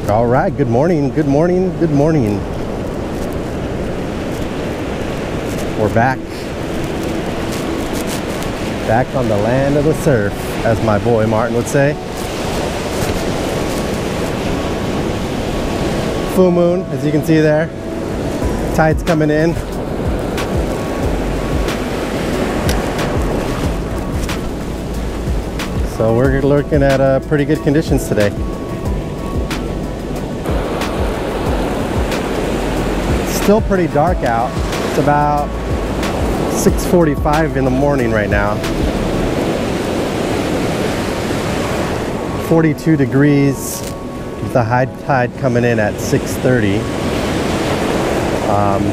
All right, good morning, good morning, good morning. We're back. Back on the land of the surf, as my boy Martin would say. Full moon, as you can see there. Tide's coming in. So we're looking at pretty good conditions today. Still pretty dark out. It's about 6:45 in the morning right now. 42 degrees with the high tide coming in at 6:30.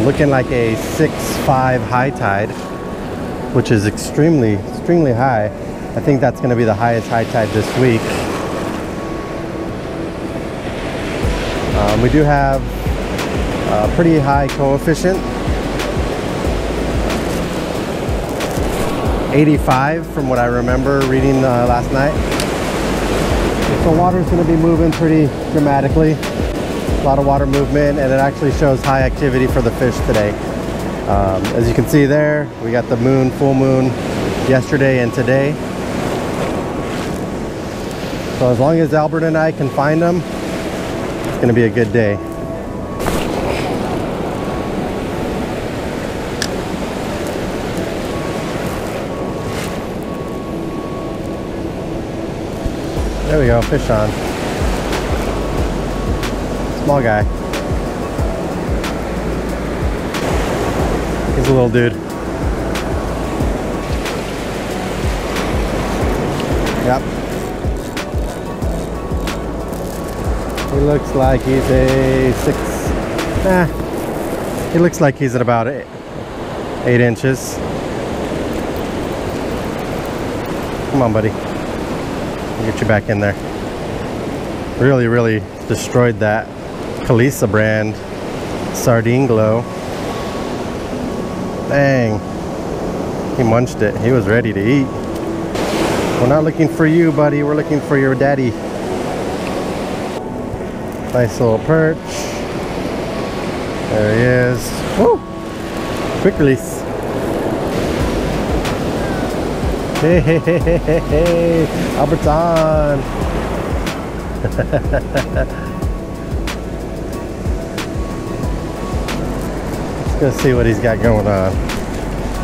Looking like a 6.5 high tide, which is extremely high. I think that's going to be the highest high tide this week. We do have a pretty high coefficient, 85 from what I remember reading last night. So water's going to be moving pretty dramatically. A lot of water movement, and it actually shows high activity for the fish today. As you can see there, we got the moon, full moon yesterday and today. So as long as Albert and I can find them, it's going to be a good day. There we go, fish on. Small guy. He's a little dude. Yep. He looks like he's a 6. He looks like he's at about 8 inches. Come on, buddy. Get you back in there. Really destroyed that Kalisa brand sardine glow. Dang. He munched it. He was ready to eat. We're not looking for you, buddy. We're looking for your daddy. Nice little perch. There he is. Woo! Quick release. Hey, Albert's on. Let's go see what he's got going on.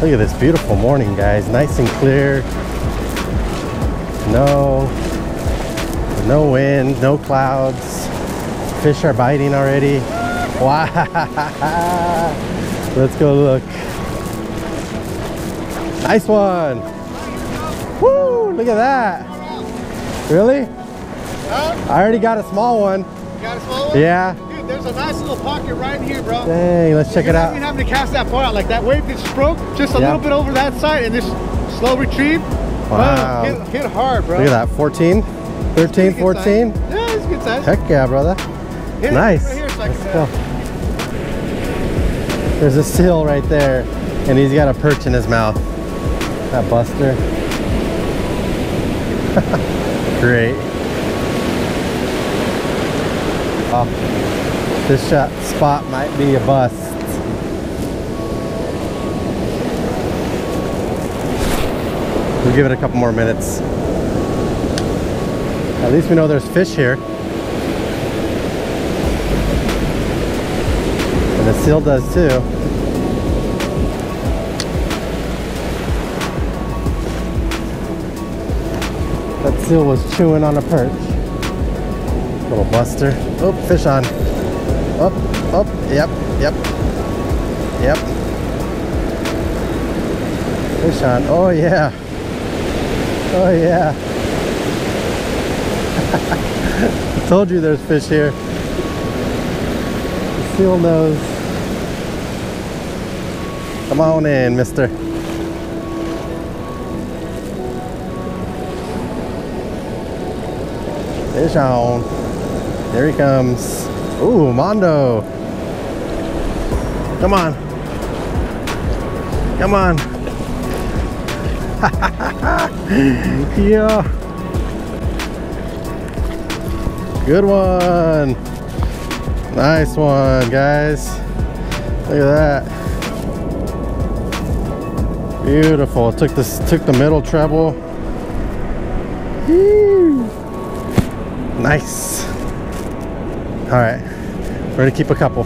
Look at this beautiful morning, guys. Nice and clear. No wind, no clouds. Fish are biting already. Wow. Let's go look. Nice one. Woo! Look at that. Really? Huh? I already got a small one. You got a small one? Yeah. Dude, there's a nice little pocket right here, bro. Dang, let's check it out. You're not even having to cast that far out. Like that wave just broke just a little bit over that side and just slow retrieve. Wow. Hit hard, bro. Look at that. 14, 13, 14. Yeah, it's good size. Heck yeah, brother. Nice. Right here so Let's go. There's a seal right there, and he's got a perch in his mouth. That buster. Great. Oh, this spot might be a bust. We'll give it a couple more minutes. At least we know there's fish here. And the seal does too. That seal was chewing on a perch. Little buster. Oh, fish on. Up, up, yep. Fish on. Oh yeah. Oh yeah. I told you there's fish here. The seal knows. Come on in, mister. Fish on. There he comes. Ooh, Mondo. Come on. Come on. Yeah. Good one. Nice one, guys. Look at that. Beautiful. Took the middle treble. Woo. Nice. All right, we're gonna keep a couple.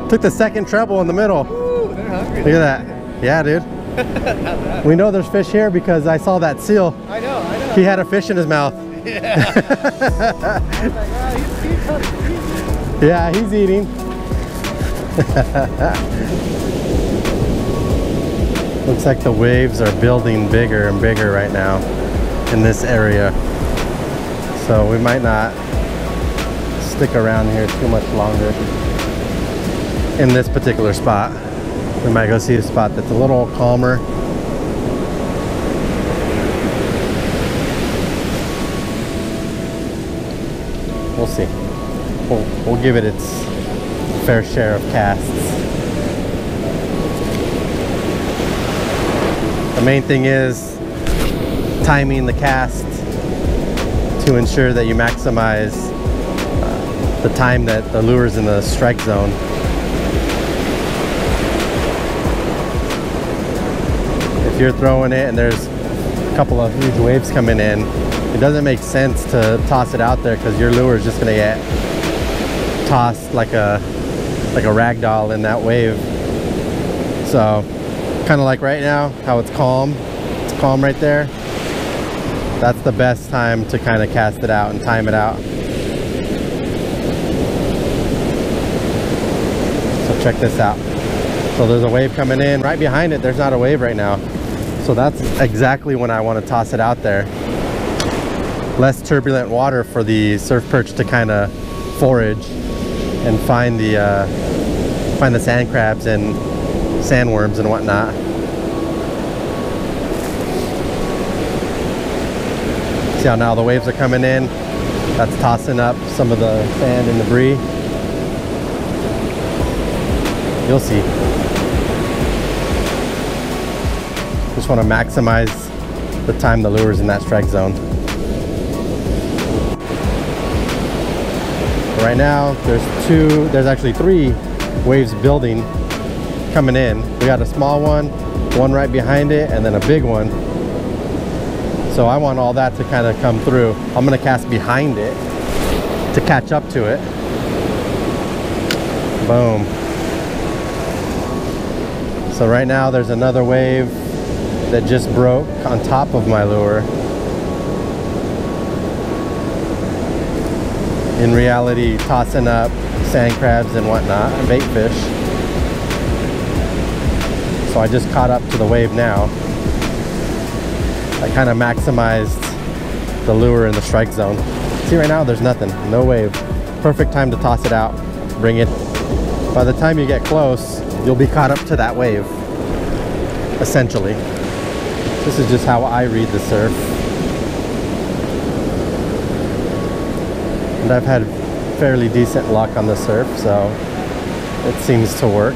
Took the second treble in the middle. Ooh, they're hungry. Look at that. Yeah, dude. We know there's fish here because I saw that seal. I know. He had a fish in his mouth. Yeah. Yeah, he's eating. Looks like the waves are building bigger and bigger right now in this area. So we might not stick around here too much longer in this particular spot. We might go see a spot that's a little calmer. We'll see. We'll give it its fair share of casts. The main thing is timing the cast to ensure that you maximize the time that the lure's in the strike zone. If you're throwing it and there's a couple of huge waves coming in, it doesn't make sense to toss it out there because your lure is just going to get tossed like a rag doll in that wave. So kind of like right now, how it's calm right there. That's the best time to kind of cast it out and time it out. So check this out. So there's a wave coming in. Right behind it, there's not a wave right now. So that's exactly when I want to toss it out there. Less turbulent water for the surf perch to kind of forage and find the sand crabs and sandworms and whatnot. See how now the waves are coming in? That's tossing up some of the sand and debris. You'll see. Just want to maximize the time the lure's in that strike zone. Right now, there's actually 3 waves building coming in. We got a small one right behind it, and then a big one. So I want all that to kind of come through. I'm gonna cast behind it to catch up to it. Boom. So right now there's another wave that just broke on top of my lure. In reality, tossing up sand crabs and whatnot, and bait fish. So I just caught up to the wave now. I kind of maximized the lure in the strike zone. See right now, there's nothing, no wave. Perfect time to toss it out, bring it. By the time you get close, you'll be caught up to that wave, essentially. This is just how I read the surf. And I've had fairly decent luck on the surf, so it seems to work.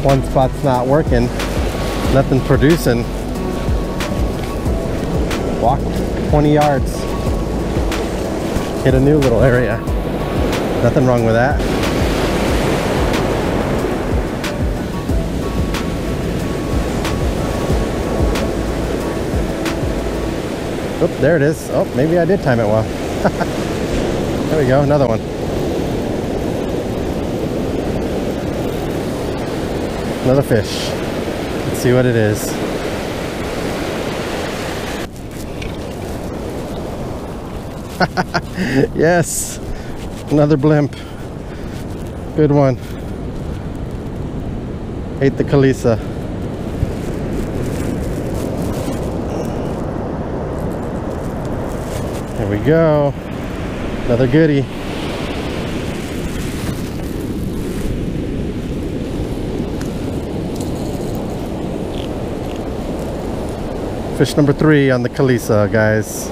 One spot's not working, nothing producing. Walk 20 yards, hit a new little area. Nothing wrong with that. Oop, there it is. Oh, maybe I did time it well. There we go, another one. Another fish. Let's see what it is. Yes, another blimp. Good one. Ate the Kalisa. There we go. Another goodie. Fish number 3 on the Kalisa, guys.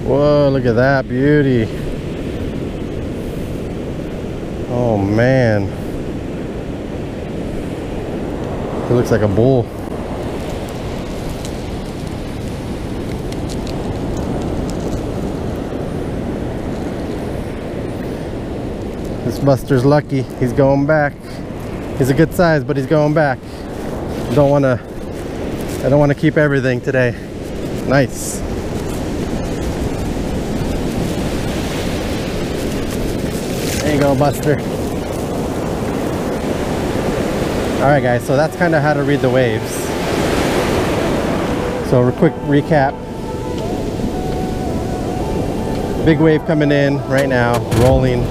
Whoa, look at that beauty. Oh man. He looks like a bull. This Buster's lucky. He's going back. He's a good size, but he's going back. I don't want to keep everything today. Nice. There you go, Buster. Alright guys, so that's kind of how to read the waves. So a quick recap. Big wave coming in right now, rolling.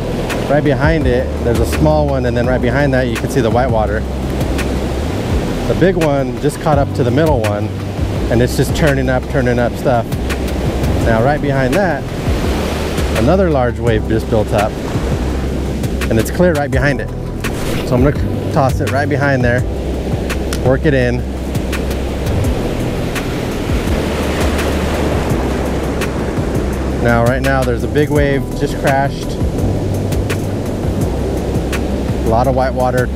Right behind it, there's a small one, and then right behind that you can see the whitewater. The big one just caught up to the middle one, and it's just turning up stuff. Now right behind that, another large wave just built up, and it's clear right behind it. So I'm gonna toss it right behind there, work it in. Now right now there's a big wave just crashed. A lot of whitewater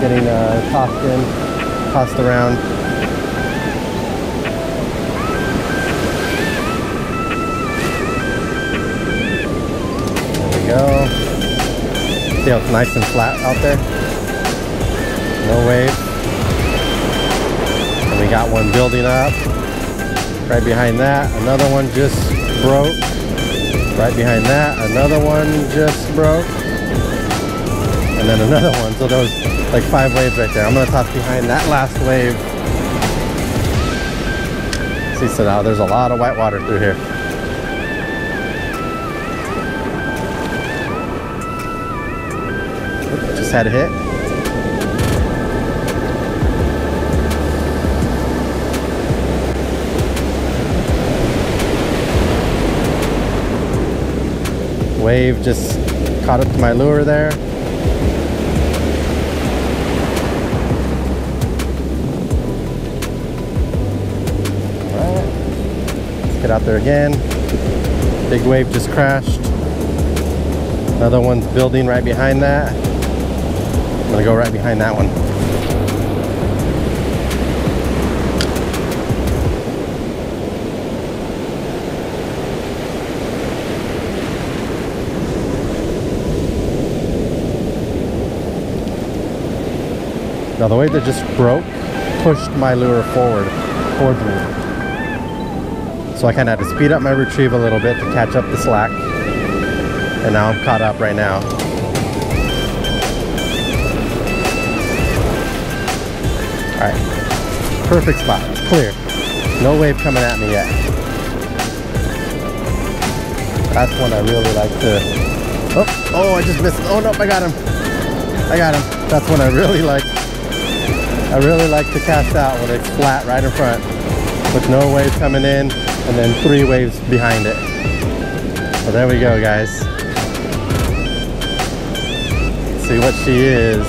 getting tossed in, tossed around. There we go. See how it's nice and flat out there? No wave. And we got one building up. Right behind that, another one just broke. Right behind that, another one just broke. And then another one. So there was like 5 waves right there. I'm gonna toss behind that last wave. See, so now there's a lot of white water through here. Oops, just had a hit. Wave just caught up to my lure there. Get out there again. Big wave just crashed. Another one's building right behind that. I'm gonna go right behind that one. Now the wave that just broke pushed my lure forward towards me. So I kind of had to speed up my retrieve a little bit to catch up the slack. And now I'm caught up right now. Alright. Perfect spot. Clear. No wave coming at me yet. That's one I really like to... Oh, I just missed it. Oh, nope, I got him. I got him. That's one I really like. I really like to cast out when it's flat right in front with no wave coming in. And then 3 waves behind it. So there we go, guys. Let's see what she is.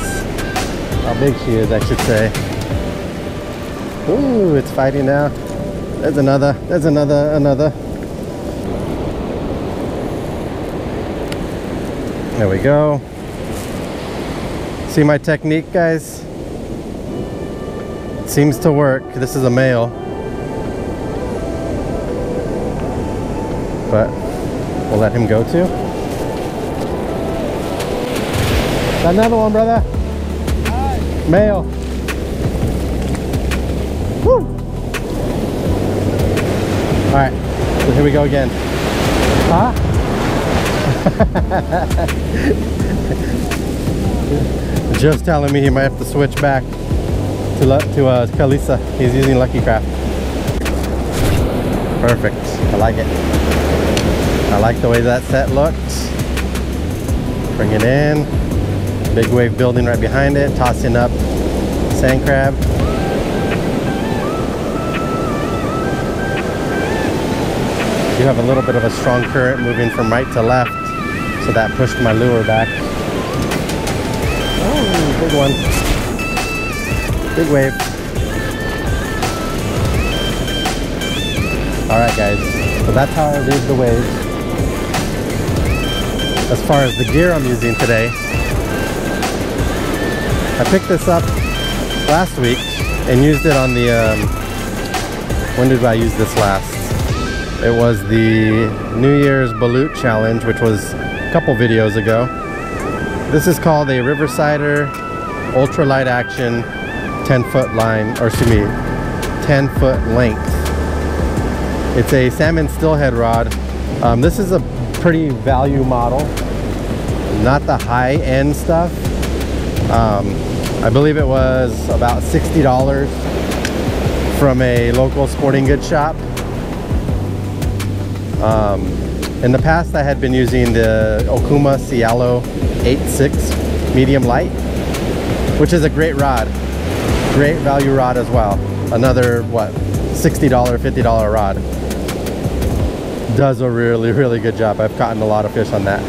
How big she is, I should say. Ooh, it's fighting now. There's another. There's another. There we go. See my technique, guys? It seems to work. This is a male. But we'll let him go too. Got another one, brother. Nice. Male. Woo. All right, so here we go again. Huh? Joe's telling me he might have to switch back to Kalisa. He's using Lucky Craft. Perfect. I like it. I like the way that set looks. Bring it in. Big wave building right behind it. Tossing up sand crab. You have a little bit of a strong current moving from right to left, so that pushed my lure back. Oh, big one. Big wave. Alright guys, so that's how I read the waves. As far as the gear I'm using today, I picked this up last week and used it on the, when did I use this last? It was the New Year's Balut Challenge, which was a couple videos ago. This is called a Riversider Ultra Light Action 10-foot line, or excuse me, 10-foot length. It's a salmon steelhead rod. This is a pretty value model, not the high-end stuff. I believe it was about $60 from a local sporting goods shop. In the past, I had been using the Okuma cellio 8.6 medium light, which is a great rod, great value rod as well. Another, what, $60, $50 rod. Does a really good job. I've caught a lot of fish on that.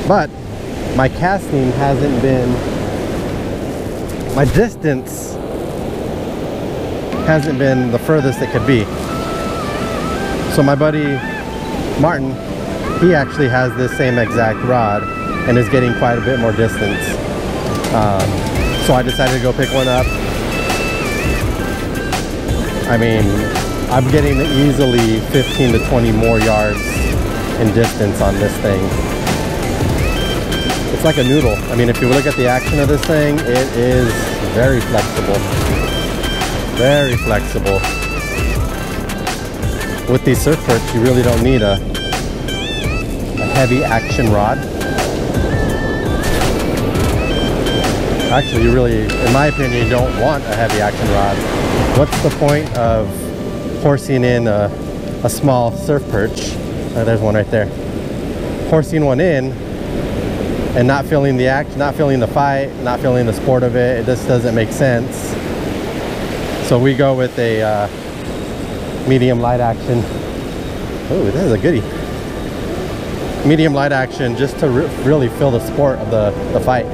But my casting hasn't been, my distance hasn't been the furthest it could be. So my buddy Martin, he actually has this same exact rod and is getting quite a bit more distance. So I decided to go pick one up. I mean, I'm getting easily 15 to 20 more yards in distance on this thing. It's like a noodle. I mean, if you look at the action of this thing, it is very flexible. Very flexible. With these surf perch, you really don't need a heavy action rod. Actually, you really, in my opinion, don't want a heavy action rod. What's the point of horsing in a small surf perch? There's one right there. Horsing one in and not feeling the action, not feeling the fight, not feeling the sport of it. It just doesn't make sense. So we go with a medium light action. Oh, this is a goodie. Medium light action, just to really feel the sport of the fight.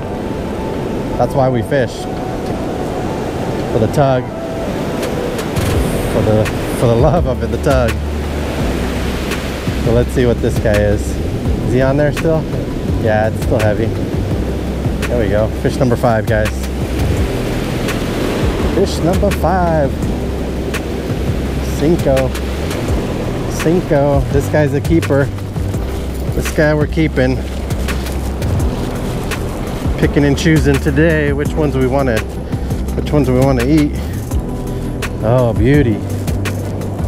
That's why we fish. For the tug. For the love of it, the tug. So let's see what this guy is. Is he on there still? Yeah, it's still heavy. There we go. Fish number 5, guys. Fish number 5. Cinco. This guy's a keeper. This guy we're keeping. Picking and choosing today which ones we want to eat. Oh, beauty.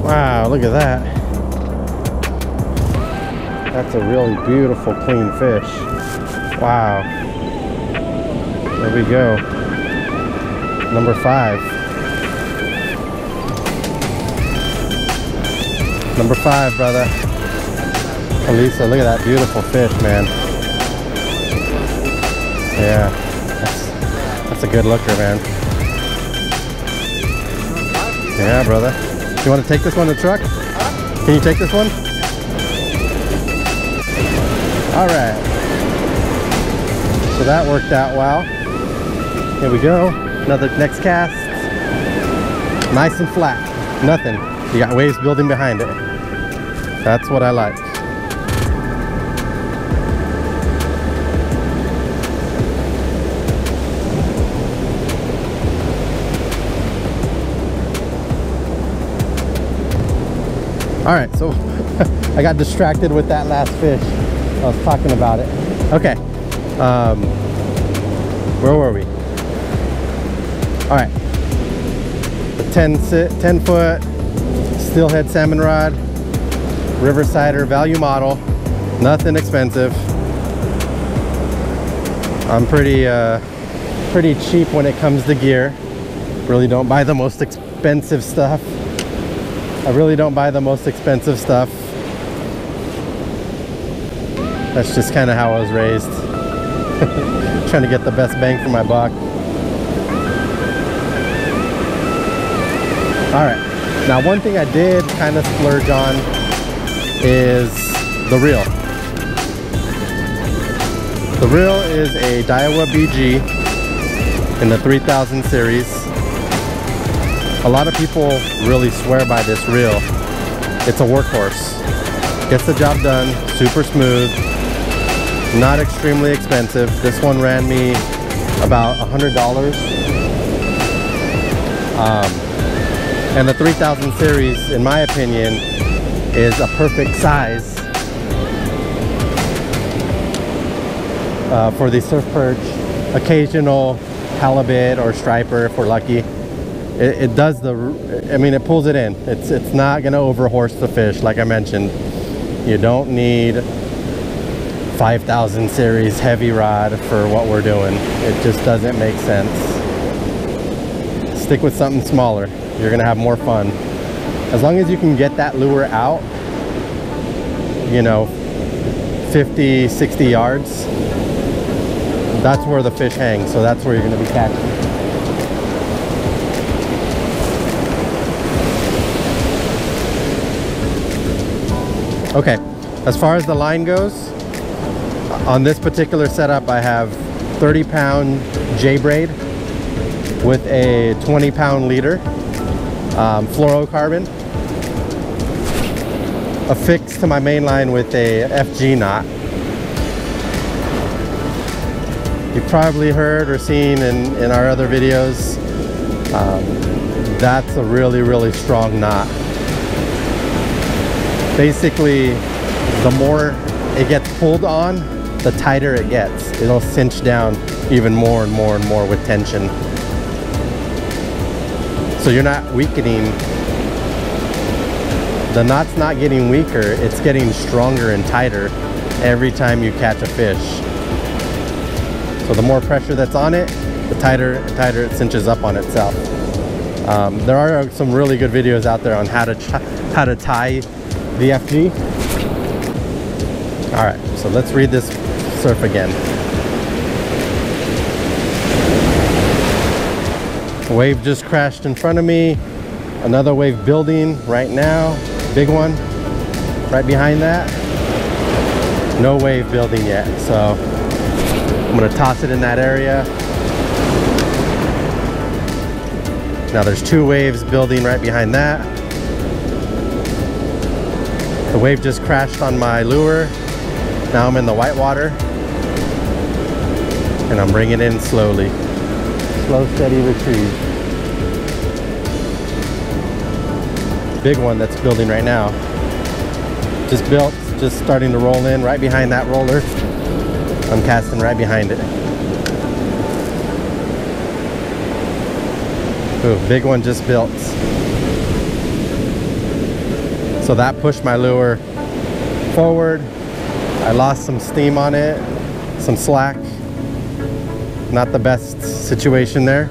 Wow, look at that. That's a really beautiful, clean fish. Wow. There we go. Number 5. Number 5, brother. Elisa, look at that beautiful fish, man. Yeah, that's a good looker, man. Yeah, brother. You want to take this one to the truck? Can you take this one? All right. So that worked out well. Here we go. Next cast. Nice and flat. Nothing. You got waves building behind it. That's what I like. All right, so I got distracted with that last fish. I was talking about it. Okay, where were we? All right, the 10 foot steelhead salmon rod, Riversider value model, nothing expensive. I'm pretty cheap when it comes to gear. Really don't buy the most expensive stuff. I really don't buy the most expensive stuff. That's just kind of how I was raised. Trying to get the best bang for my buck. All right, now one thing I did kind of splurge on is the reel. The reel is a Daiwa BG in the 3000 series. A lot of people really swear by this reel. It's a workhorse. Gets the job done, super smooth, not extremely expensive. This one ran me about $100. And the 3000 series, in my opinion, is a perfect size for the surf perch, occasional halibut or striper if we're lucky. It does I mean, it pulls it in. It's not gonna overhorse the fish, like I mentioned. You don't need 5000 series heavy rod for what we're doing. It just doesn't make sense. Stick with something smaller. You're gonna have more fun. As long as you can get that lure out, you know, 50, 60 yards, that's where the fish hang. So that's where you're gonna be catching. Okay, as far as the line goes, on this particular setup, I have 30-pound J-braid with a 20-pound leader, fluorocarbon, affixed to my main line with a FG knot. You've probably heard or seen in our other videos, that's a really, really strong knot. Basically, the more it gets pulled on, the tighter it gets. It'll cinch down even more and more and more with tension. So you're not weakening. The knot's not getting weaker, it's getting stronger and tighter every time you catch a fish. So the more pressure that's on it, the tighter and tighter it cinches up on itself. There are some really good videos out there on how to tie the FG. All right, so let's read this surf again. A wave just crashed in front of me. Another wave building right now. Big one right behind that. No wave building yet, so I'm gonna toss it in that area. Now there's two waves building right behind that. The wave just crashed on my lure. Now I'm in the white water and I'm bringing it in slowly. Slow, steady retrieve. Big one that's building right now. Just built, just starting to roll in right behind that roller. I'm casting right behind it. Ooh, big one just built. So that pushed my lure forward. I lost some steam on it, some slack. Not the best situation there.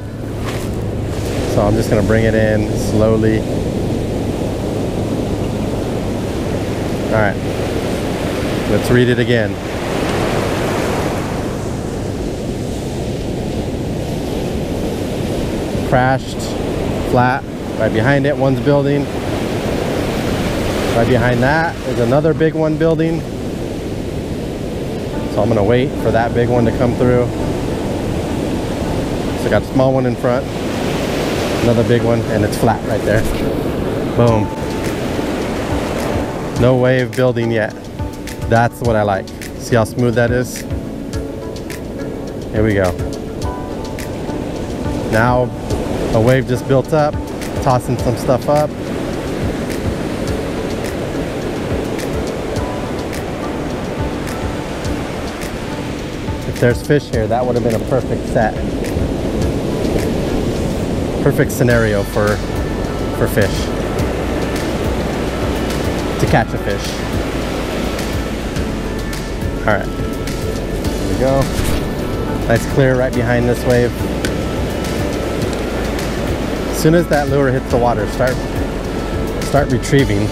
So I'm just gonna bring it in slowly. All right, let's read it again. Crashed, flat, right behind it, one's building. Right behind that is another big one building. So I'm gonna wait for that big one to come through. So I got a small one in front, another big one, and it's flat right there. Boom. No wave building yet. That's what I like. See how smooth that is? Here we go. Now a wave just built up, tossing some stuff up. If there's fish here, that would have been a perfect set. Perfect scenario for fish. To catch a fish. All right, there we go. Nice clear right behind this wave. As soon as that lure hits the water, start retrieving.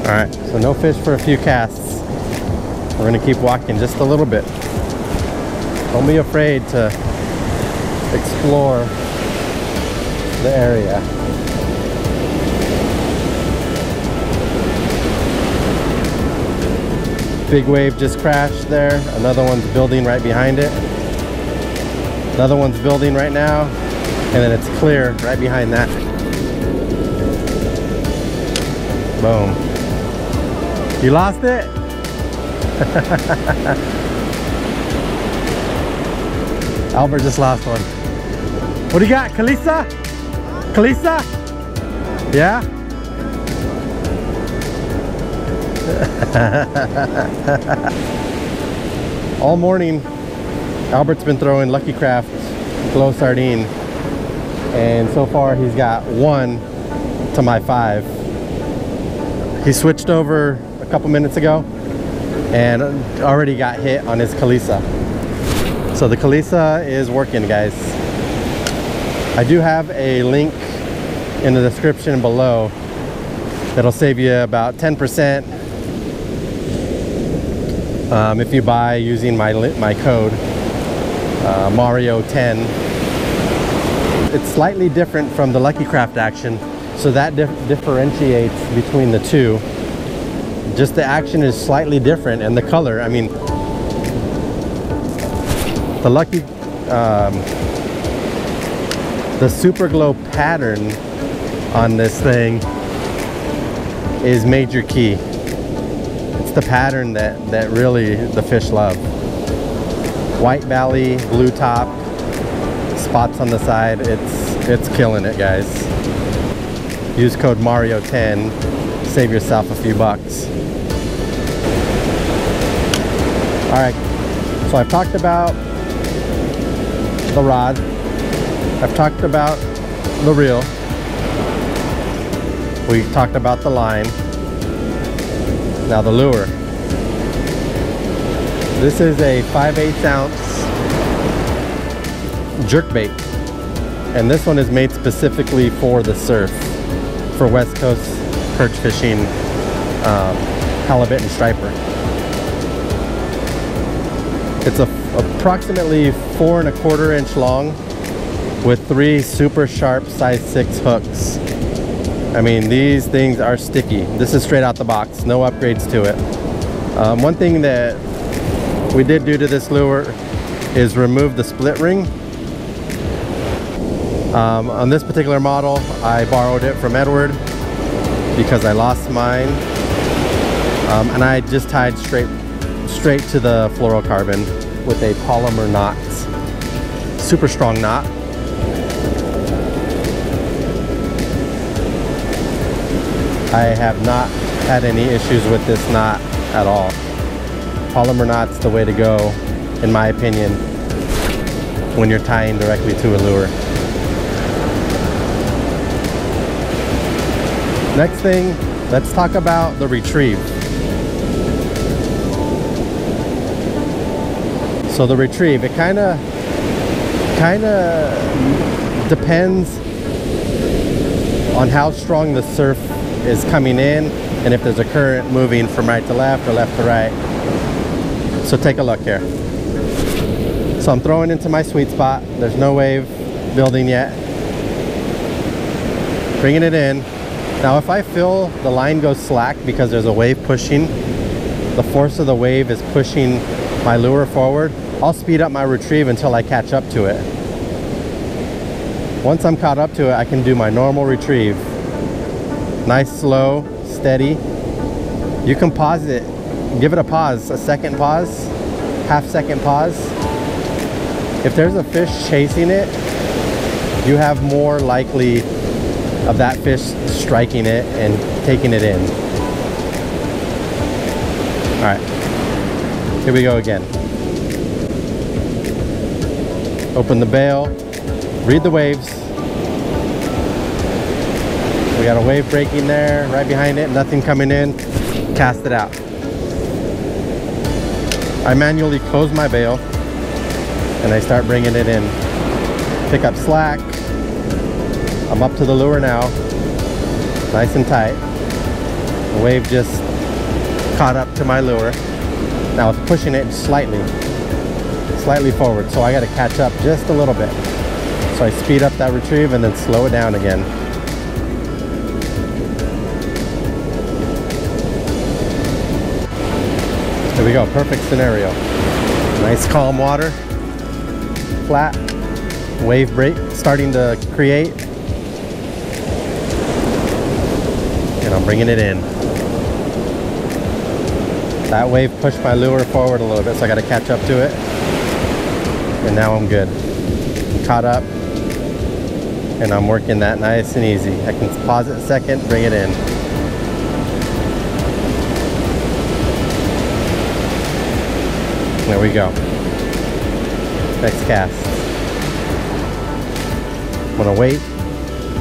All right, so no fish for a few casts. We're gonna keep walking just a little bit. Don't be afraid to explore the area. Big wave just crashed there. Another one's building right behind it. Another one's building right now. And then it's clear right behind that. Boom. You lost it? Albert just lost one. What do you got? Kalisa? Kalisa? Yeah? All morning Albert's been throwing Lucky Craft glow sardine, and so far he's got 1 to my 5. He switched over a couple minutes ago and already got hit on his Kalisa. So the Kalisa is working, guys. I do have a link in the description below that'll save you about 10% if you buy using my code Mario10. It's slightly different from the Lucky Craft action, so that differentiates between the two. Just the action is slightly different, and the color, I mean, the Lucky the super glow pattern on this thing is major key. It's the pattern that really the fish love. White belly, blue top, spots on the side. It's killing it, guys. Use code Mario10, save yourself a few bucks. All right, so I've talked about the rod. I've talked about the reel. We talked about the line. Now the lure. This is a 5/8 ounce jerkbait, and this one is made specifically for the surf, for West Coast perch fishing, halibut and striper. It's approximately 4 1/4 inch long with 3 super sharp size 6 hooks. I mean, these things are sticky. This is straight out the box, no upgrades to it. One thing that we did do to this lure is remove the split ring. On this particular model, I borrowed it from Edward because I lost mine, and I just tied straight to the fluorocarbon with a polymer knot. Super strong knot. I have not had any issues with this knot at all. Polymer knot's the way to go, in my opinion, when you're tying directly to a lure. Next thing, let's talk about the retrieve. So the retrieve, it kind of depends on how strong the surf is coming in and if there's a current moving from right to left or left to right. So take a look here. So I'm throwing into my sweet spot. There's no wave building yet. Bringing it in. Now if I feel the line goes slack because there's a wave pushing, the force of the wave is pushing my lure forward, I'll speed up my retrieve until I catch up to it. Once I'm caught up to it, I can do my normal retrieve. Nice, slow, steady. You can pause it, give it a pause, a second pause, half-second pause. If there's a fish chasing it, you have more likely of that fish striking it and taking it in. All right, here we go again. Open the bail, read the waves. We got a wave breaking there, right behind it, nothing coming in, cast it out. I manually close my bail and I start bringing it in. Pick up slack. I'm up to the lure now, nice and tight. The wave just caught up to my lure. Now it's pushing it slightly forward, so I got to catch up just a little bit. So I speed up that retrieve and then slow it down again. There we we go, perfect scenario. Nice calm water, flat, wave break starting to create. And I'm bringing it in. That wave pushed my lure forward a little bit, so I got to catch up to it. And now I'm good. Caught up. And I'm working that nice and easy. I can pause it a second, bring it in. There we go. Next cast. I'm gonna wait,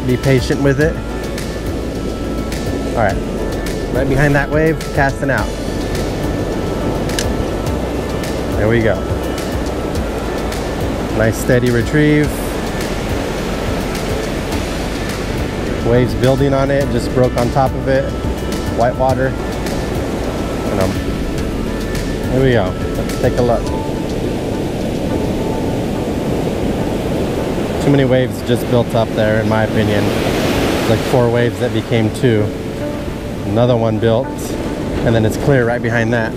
be patient with it. All right, right behind that wave, casting out. There we go. Nice steady retrieve. Waves building on it, just broke on top of it. White water. And here we go. Let's take a look. Too many waves just built up there, in my opinion. Like 4 waves that became 2. Another one built, and then it's clear right behind that.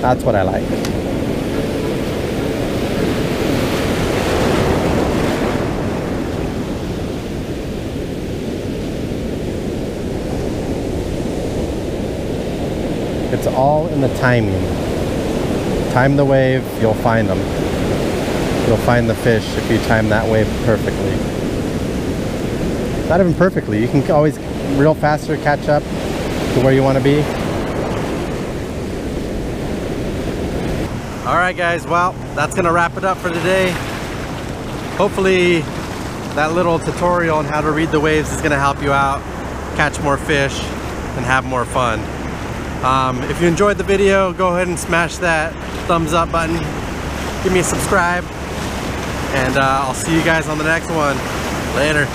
That's what I like. It's all in the timing. Time the wave, you'll find them. You'll find the fish if you time that wave perfectly. Not even perfectly, you can always reel faster, catch up to where you want to be. Alright guys, well, that's gonna wrap it up for today. Hopefully that little tutorial on how to read the waves is gonna help you out, catch more fish, and have more fun. If you enjoyed the video, go ahead and smash that thumbs up button. Give me a subscribe, and I'll see you guys on the next one. Later.